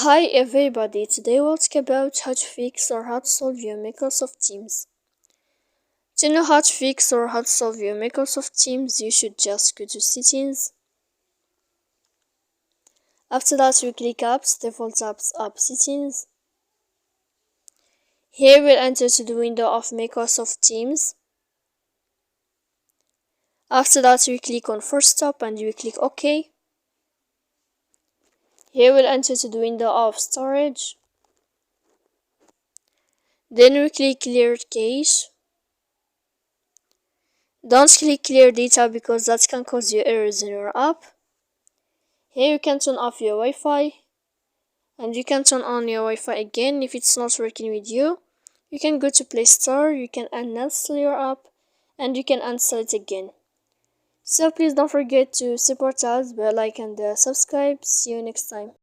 Hi everybody, today we'll talk about how to fix or how to solve your Microsoft Teams. To know how to fix or how to solve your Microsoft Teams, you should just go to Settings. After that, you click Apps, Default Apps, App Settings. Here we'll enter to the window of Microsoft Teams. After that, you click on Force Stop and you click OK. Here we'll enter to the window of Storage. Then we click Clear Cache. Don't click Clear Data because that can cause you errors in your app. Here you can turn off your Wi-Fi and you can turn on your Wi-Fi again if it's not working with you. You can go to Play Store, you can uninstall your app and you can uninstall it again. So please don't forget to support us by like and subscribe. See you next time.